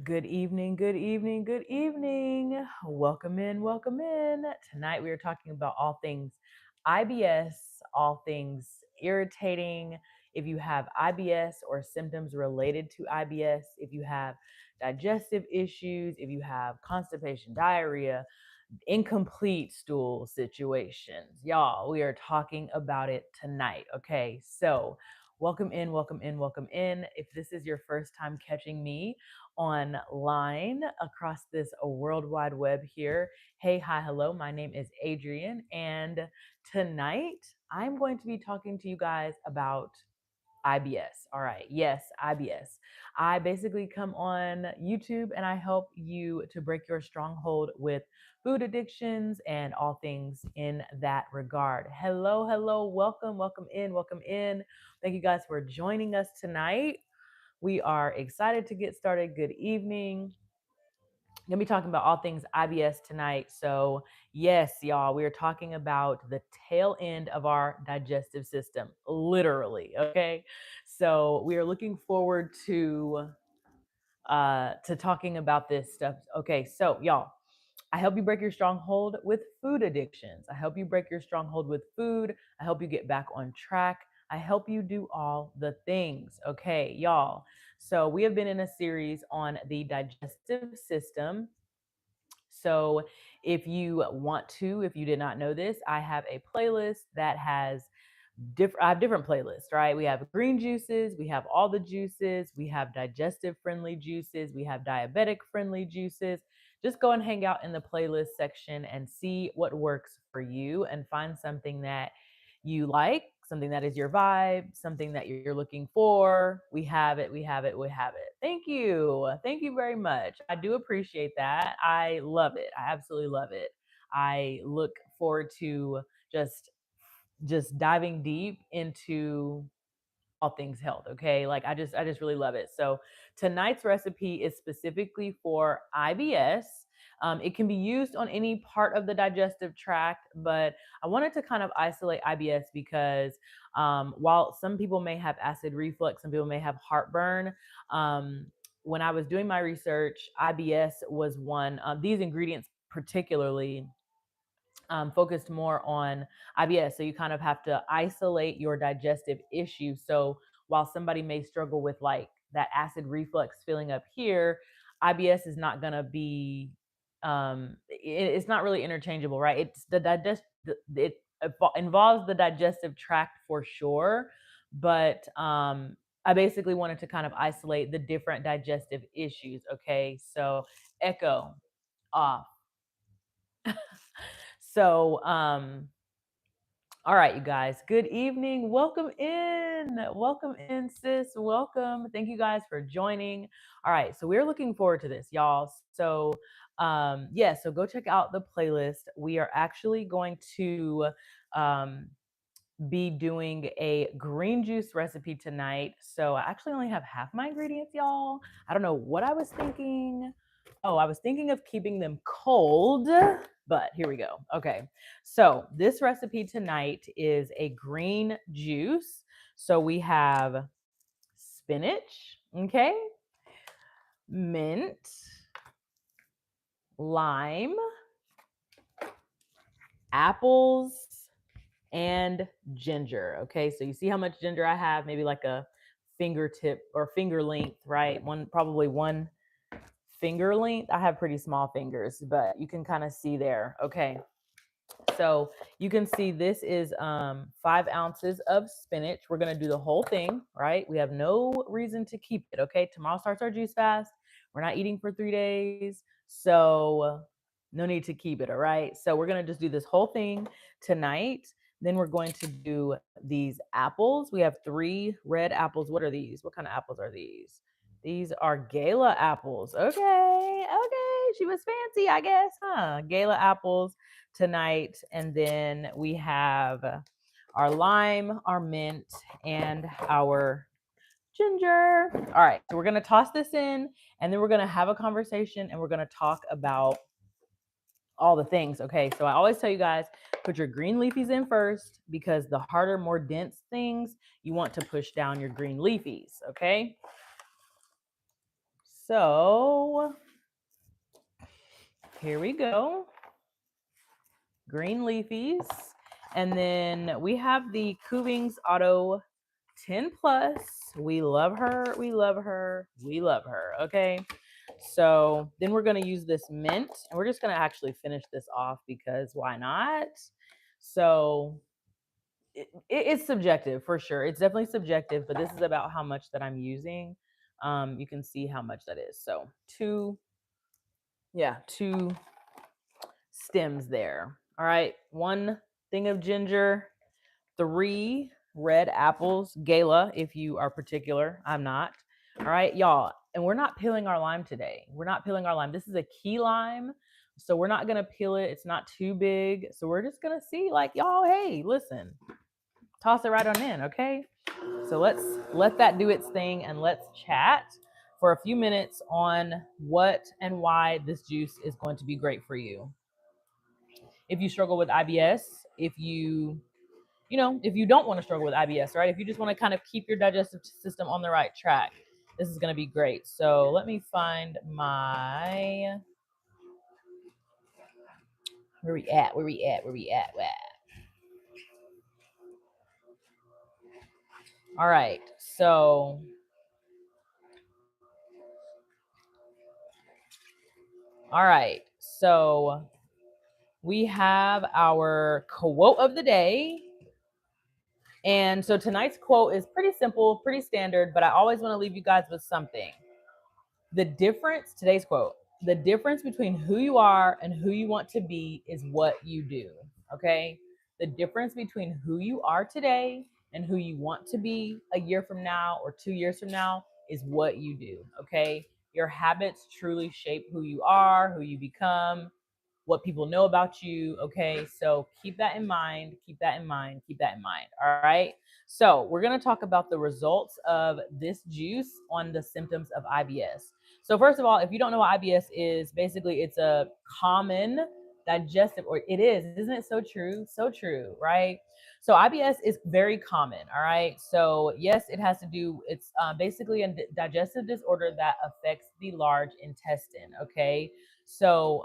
Good evening, good evening, good evening. Welcome in, welcome in. Tonight we are talking about all things IBS, all things irritating. If you have IBS or symptoms related to IBS, if you have digestive issues, if you have constipation, diarrhea, incomplete stool situations. Y'all, we are talking about it tonight. Okay, so welcome in, welcome in, welcome in. If this is your first time catching me online across this world wide web here, hey, hi, hello, my name is Adrienne, and tonight I'm going to be talking to you guys about IBS. All right. Yes, IBS. I basically come on YouTube and I help you to break your stronghold with food addictions and all things in that regard. Hello, hello. Welcome, welcome in, welcome in. Thank you guys for joining us tonight. We are excited to get started. Good evening. Gonna be talking about all things IBS tonight. So, yes, y'all, we are talking about the tail end of our digestive system, literally. Okay, so we are looking forward to talking about this stuff. Okay, so y'all, I help you break your stronghold with food addictions. I help you break your stronghold with food. I help you get back on track. I help you do all the things. Okay, y'all. So we have been in a series on the digestive system. So if you did not know this, I have a playlist that has I have different playlists, right? We have green juices, we have all the juices, we have digestive friendly juices, we have diabetic friendly juices. Just go and hang out in the playlist section and see what works for you and find something that you like, something that is your vibe, something that you're looking for. We have it, we have it, we have it. Thank you. Thank you very much. I do appreciate that. I love it. I absolutely love it. I look forward to just just diving deep into all things health. Okay, like I just really love it. So tonight's recipe is specifically for IBS. It can be used on any part of the digestive tract, but I wanted to kind of isolate IBS because while some people may have acid reflux, some people may have heartburn. When I was doing my research, IBS was one. These ingredients particularly focused more on IBS. So you kind of have to isolate your digestive issue. So while somebody may struggle with like that acid reflux feeling up here, IBS is not going to be, it's not really interchangeable, right? It's it involves the digestive tract for sure. But I basically wanted to kind of isolate the different digestive issues. Okay. So echo off. So, all right, you guys. Good evening. Welcome in. Welcome in, sis. Welcome. Thank you guys for joining. All right, so we're looking forward to this, y'all. So, yeah, so go check out the playlist. We are actually going to be doing a green juice recipe tonight. So I actually only have half my ingredients, y'all. I don't know what I was thinking. Oh, I was thinking of keeping them cold, but here we go. Okay. So this recipe tonight is a green juice. So we have spinach, okay, mint, lime, apples, and ginger. Okay, so you see how much ginger I have? Maybe like a fingertip or finger length, right? Probably one finger length. I have pretty small fingers, but you can kind of see there. Okay, so you can see this is 5 ounces of spinach. We're gonna do the whole thing, right? We have no reason to keep it. Okay, tomorrow starts our juice fast. We're not eating for 3 days, so no need to keep it. All right, so we're gonna just do this whole thing tonight. Then we're going to do these apples. We have 3 red apples. What are these? What kind of apples are these? These are Gala apples. Okay, okay. She was fancy, I guess, huh? Gala apples tonight. And then we have our lime, our mint, and our ginger. All right, so we're gonna toss this in and then we're gonna have a conversation and we're gonna talk about all the things. Okay, so I always tell you guys, put your green leafies in first because the harder, more dense things, you want to push down your green leafies. Okay, So here we go. Green leafies. And then we have the Kuvings Auto 10 Plus. We love her. We love her. We love her. Okay. So then we're going to use this mint, and we're just going to actually finish this off because why not? So it's subjective for sure. It's definitely subjective, but this is about how much that I'm using. You can see how much that is. So two stems there. All right, 1 thing of ginger, 3 red apples, Gala, if you are particular. I'm not. All right, y'all. And we're not peeling our lime today. We're not peeling our lime. This is a key lime. So we're not going to peel it. It's not too big. So we're just going to see, like, y'all, hey, listen, toss it right on in, okay? So let's let that do its thing and let's chat for a few minutes on what and why this juice is going to be great for you. If you struggle with IBS, if you don't want to struggle with IBS, right? If you just want to kind of keep your digestive system on the right track, this is going to be great. So let me find my, where we at? All right. So we have our quote of the day. And so tonight's quote is pretty simple, pretty standard, but I always want to leave you guys with something. Today's quote, the difference between who you are and who you want to be is what you do. Okay. The difference between who you are today and who you want to be a year from now or 2 years from now is what you do. Okay. Your habits truly shape who you are, who you become, what people know about you. Okay. So keep that in mind. Keep that in mind. Keep that in mind. All right. So we're going to talk about the results of this juice on the symptoms of IBS. So first of all, if you don't know what IBS is, basically it's a common digestive, or it is, isn't it so true? So true, right? So IBS is very common. All right. So yes, it has to do, it's basically a digestive disorder that affects the large intestine. Okay. So,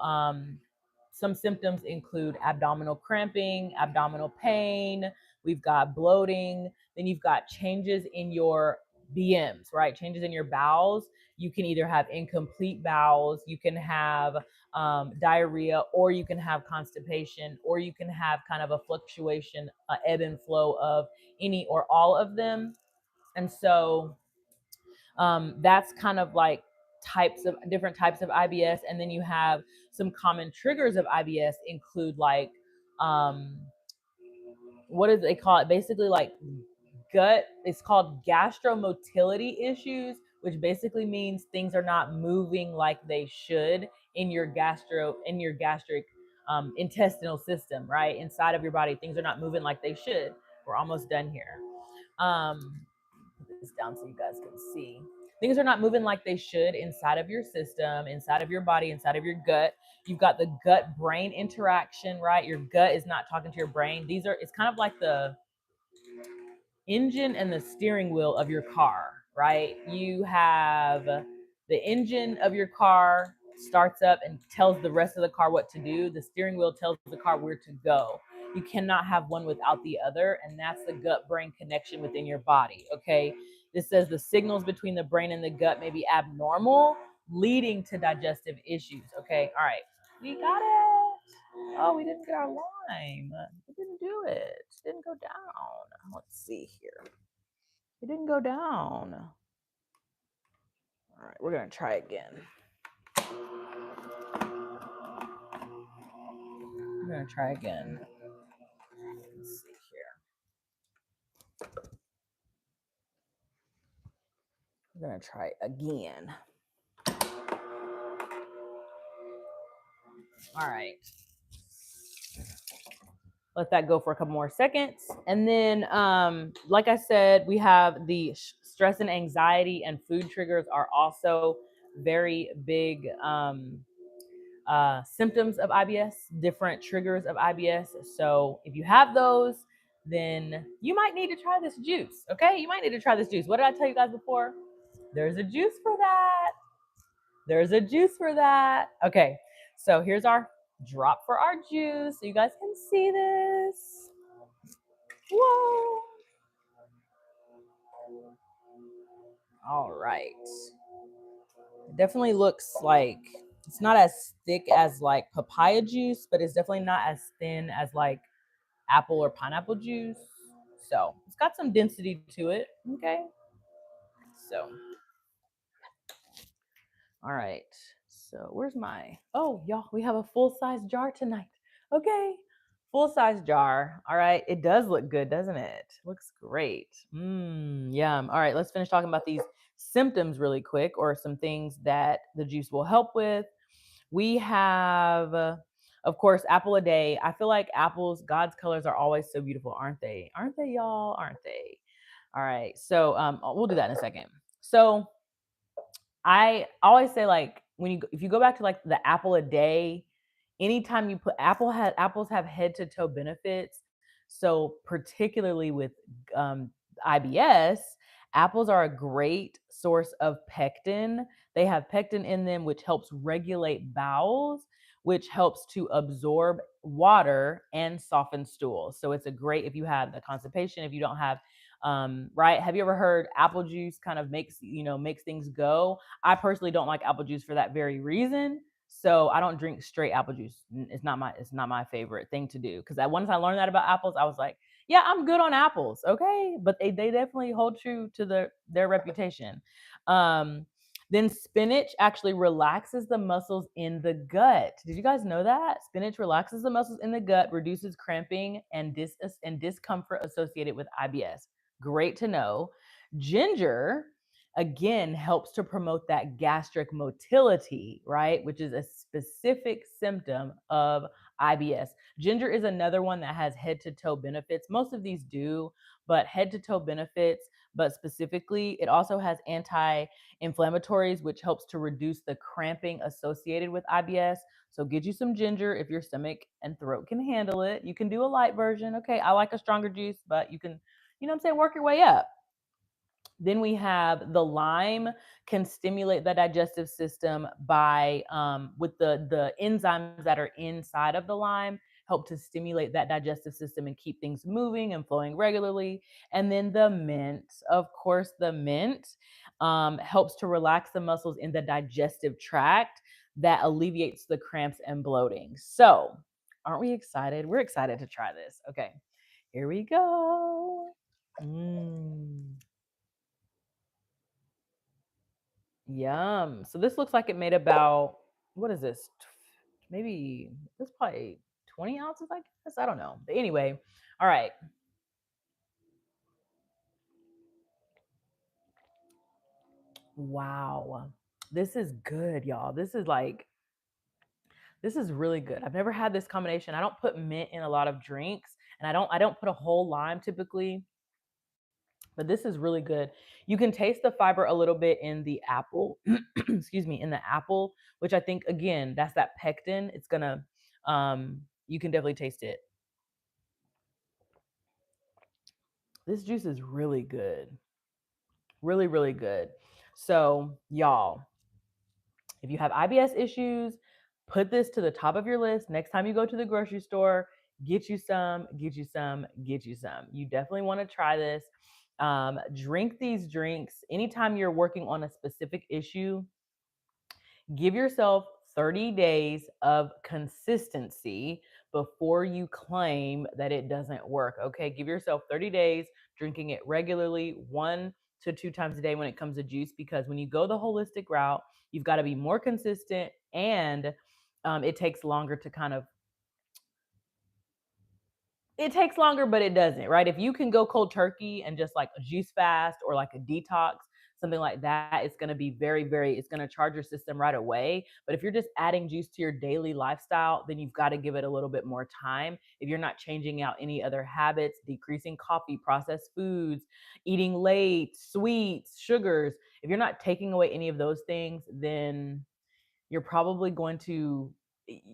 some symptoms include abdominal cramping, abdominal pain. We've got bloating. Then you've got changes in your BMs, right? Changes in your bowels. You can either have incomplete bowels, you can have diarrhea, or you can have constipation, or you can have kind of a fluctuation, ebb and flow of any or all of them. And so that's kind of like different types of IBS. And then you have some common triggers of IBS include like, what do they call it? Basically like it's called gastromotility issues, which basically means things are not moving like they should in your gastric intestinal system, right? Inside of your body, things are not moving like they should. We're almost done here. Put this down so you guys can see. Things are not moving like they should inside of your system, inside of your body, inside of your gut. You've got the gut brain interaction, right? Your gut is not talking to your brain. It's kind of like the engine and the steering wheel of your car, right? You have the engine of your car starts up and tells the rest of the car what to do. The steering wheel tells the car where to go. You cannot have one without the other, and that's the gut brain connection within your body. Okay. This says the signals between the brain and the gut may be abnormal, leading to digestive issues. Okay. All right. We got it. Oh, we didn't get our lime. We didn't do it. It didn't go down. Let's see here. It didn't go down. All right, we're going to try again. We're going to try again. Let's see here. We're going to try again. All right. Let that go for a couple more seconds. And then, like I said, we have the stress and anxiety and food triggers are also very big symptoms of IBS, different triggers of IBS. So if you have those, then you might need to try this juice. Okay. You might need to try this juice. What did I tell you guys before? There's a juice for that. There's a juice for that. Okay, so here's our drop for our juice. So you guys can see this. Whoa. All right. It definitely looks like it's not as thick as like papaya juice, but it's definitely not as thin as like apple or pineapple juice. So it's got some density to it. Okay. So, all right. So where's my, oh, y'all, we have a full size jar tonight. Okay. Full size jar. All right. It does look good, doesn't it? Looks great. Yum. All right. Let's finish talking about these symptoms really quick, or some things that the juice will help with. We have, of course, apple a day. I feel like apples, God's colors are always so beautiful, aren't they? Aren't they, y'all? Aren't they? All right. So we'll do that in a second. So I always say, like, if you go back to like the apple a day, anytime you put apples have head to toe benefits. So particularly with IBS, apples are a great source of pectin. They have pectin in them, which helps regulate bowels, which helps to absorb water and soften stool. So it's a great, if you have the constipation, if you don't have right, have you ever heard apple juice kind of makes things go? I personally don't like apple juice for that very reason. So I don't drink straight apple juice. It's not my favorite thing to do, because once I learned that about apples, I was like, yeah, I'm good on apples, okay? But they definitely hold true to their reputation. Um, then spinach actually relaxes the muscles in the gut. Did you guys know that? Spinach relaxes the muscles in the gut, reduces cramping and discomfort associated with IBS. Great to know. Ginger, again, helps to promote that gastric motility, right? Which is a specific symptom of IBS. Ginger is another one that has head to toe benefits. Most of these do, but head to toe benefits. But specifically, it also has anti-inflammatories, which helps to reduce the cramping associated with IBS. So get you some ginger if your stomach and throat can handle it. You can do a light version. Okay, I like a stronger juice, but you can, you know what I'm saying, work your way up. Then we have the lime, can stimulate the digestive system by with the enzymes that are inside of the lime, help to stimulate that digestive system and keep things moving and flowing regularly. And then the mint, of course, the mint helps to relax the muscles in the digestive tract, that alleviates the cramps and bloating. So, aren't we excited? We're excited to try this. Okay, here we go. Mm. Yum. So this looks like it made about, what is this? Maybe this probably 20 ounces, I guess. I don't know. But anyway, all right. Wow. This is good, y'all. This is really good. I've never had this combination. I don't put mint in a lot of drinks, and I don't put a whole lime typically, but this is really good. You can taste the fiber a little bit in the apple, excuse me, in the apple, which I think, again, that's that pectin. It's gonna you can definitely taste it. This juice is really good. Really, really good. So, y'all, if you have IBS issues, put this to the top of your list. Next time you go to the grocery store, get you some, get you some, get you some. You definitely want to try this. Drink these drinks anytime you're working on a specific issue. Give yourself 30 days of consistency before you claim that it doesn't work. Okay, give yourself 30 days drinking it regularly, 1 to 2 times a day when it comes to juice, because when you go the holistic route, you've got to be more consistent, and it takes longer to kind of, it takes longer, but it doesn't, right? If you can go cold turkey and just like a juice fast or like a detox, something like that, it's going to be it's going to charge your system right away. But if you're just adding juice to your daily lifestyle, then you've got to give it a little bit more time. If you're not changing out any other habits, decreasing coffee, processed foods, eating late, sweets, sugars, if you're not taking away any of those things, then you're probably going to,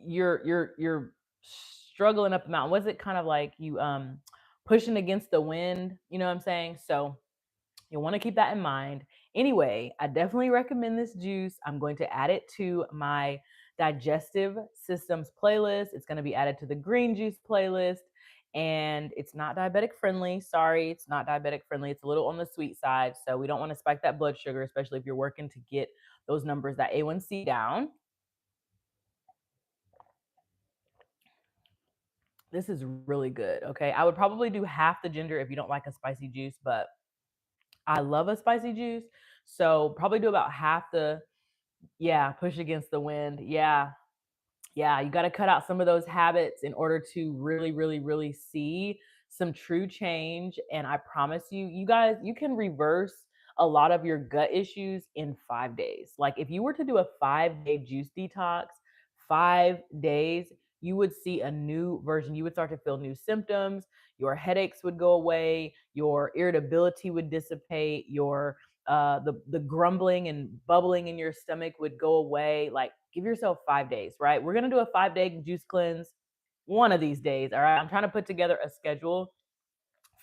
you're struggling up the mountain. Was it kind of like you pushing against the wind? You know what I'm saying? So you'll want to keep that in mind. Anyway, I definitely recommend this juice. I'm going to add it to my digestive systems playlist. It's going to be added to the green juice playlist. And it's not diabetic friendly. Sorry, it's not diabetic friendly. It's a little on the sweet side. So we don't want to spike that blood sugar, especially if you're working to get those numbers, that A1C down. This is really good. Okay. I would probably do half the ginger if you don't like a spicy juice, but I love a spicy juice. So probably do about half the, yeah, push against the wind. Yeah. Yeah, you got to cut out some of those habits in order to really, really, really see some true change. And I promise you, you guys, you can reverse a lot of your gut issues in 5 days. Like if you were to do a 5 day juice detox, 5 days, you would see a new version. You would start to feel new symptoms. Your headaches would go away. Your irritability would dissipate. Your the grumbling and bubbling in your stomach would go away. Like give yourself 5 days, right? We're gonna do a 5 day juice cleanse one of these days. All right. I'm trying to put together a schedule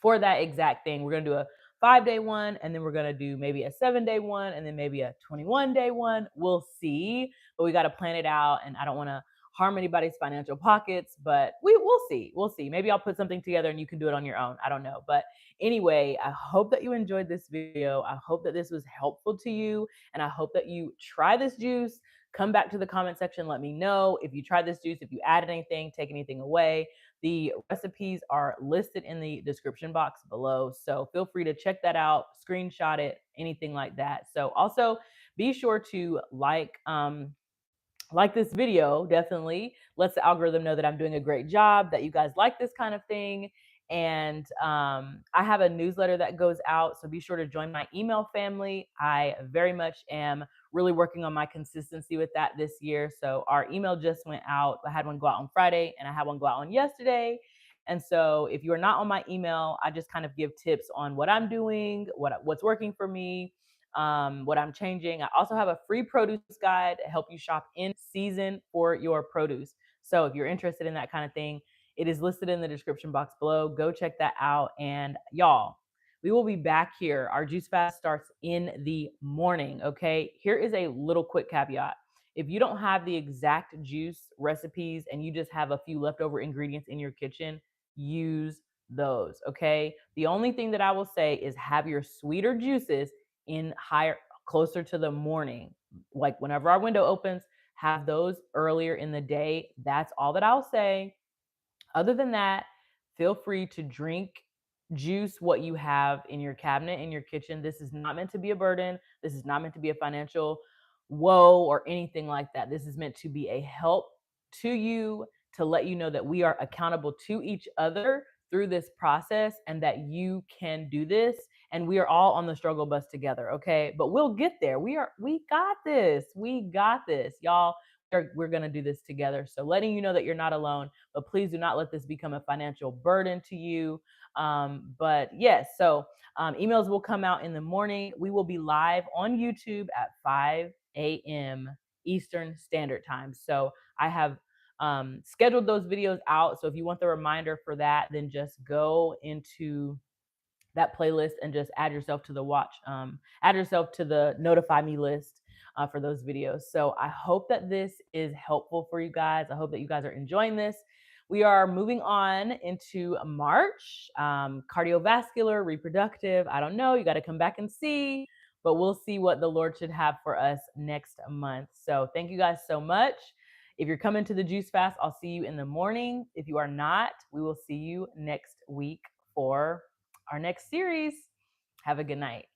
for that exact thing. We're going to do a 5 day one, and then we're going to do maybe a 7 day one, and then maybe a 21 day one. We'll see, but we got to plan it out. And I don't want to harm anybody's financial pockets, but we'll see. We'll see. Maybe I'll put something together and you can do it on your own. I don't know. But anyway, I hope that you enjoyed this video. I hope that this was helpful to you. And I hope that you try this juice. Come back to the comment section. Let me know if you tried this juice, if you added anything, take anything away. The recipes are listed in the description box below. So feel free to check that out, screenshot it, anything like that. So also be sure to like this video. Definitely lets the algorithm know that I'm doing a great job, that you guys like this kind of thing. And I have a newsletter that goes out, so be sure to join my email family. I very much am really working on my consistency with that this year. So our email just went out. I had one go out on Friday and I had one go out on yesterday. And so if you are not on my email, I just kind of give tips on what I'm doing, what's working for me, what I'm changing. I also have a free produce guide to help you shop in season for your produce. So if you're interested in that kind of thing, it is listed in the description box below. Go check that out. And y'all, we will be back here. Our juice fast starts in the morning. Okay. Here is a little quick caveat. If you don't have the exact juice recipes and you just have a few leftover ingredients in your kitchen, use those. Okay. The only thing that I will say is have your sweeter juices in higher, closer to the morning. Like whenever our window opens, have those earlier in the day. That's all that I'll say. Other than that, feel free to drink, juice what you have in your cabinet, in your kitchen. This is not meant to be a burden. This is not meant to be a financial woe or anything like that. This is meant to be a help to you, to let you know that we are accountable to each other through this process and that you can do this, and we are all on the struggle bus together. Okay, but we'll get there. We got this. We got this, y'all. We're going to do this together. So letting you know that you're not alone, but please do not let this become a financial burden to you. But yes, so emails will come out in the morning. We will be live on YouTube at 5 a.m. Eastern Standard Time. So I have scheduled those videos out. So if you want the reminder for that, then just go into that playlist and just add yourself to the add yourself to the notify me list for those videos. So I hope that this is helpful for you guys. I hope that you guys are enjoying this. We are moving on into March, cardiovascular, reproductive. I don't know. You got to come back and see, but we'll see what the Lord should have for us next month. So thank you guys so much. If you're coming to the Juice Fast, I'll see you in the morning. If you are not, we will see you next week for our next series. Have a good night.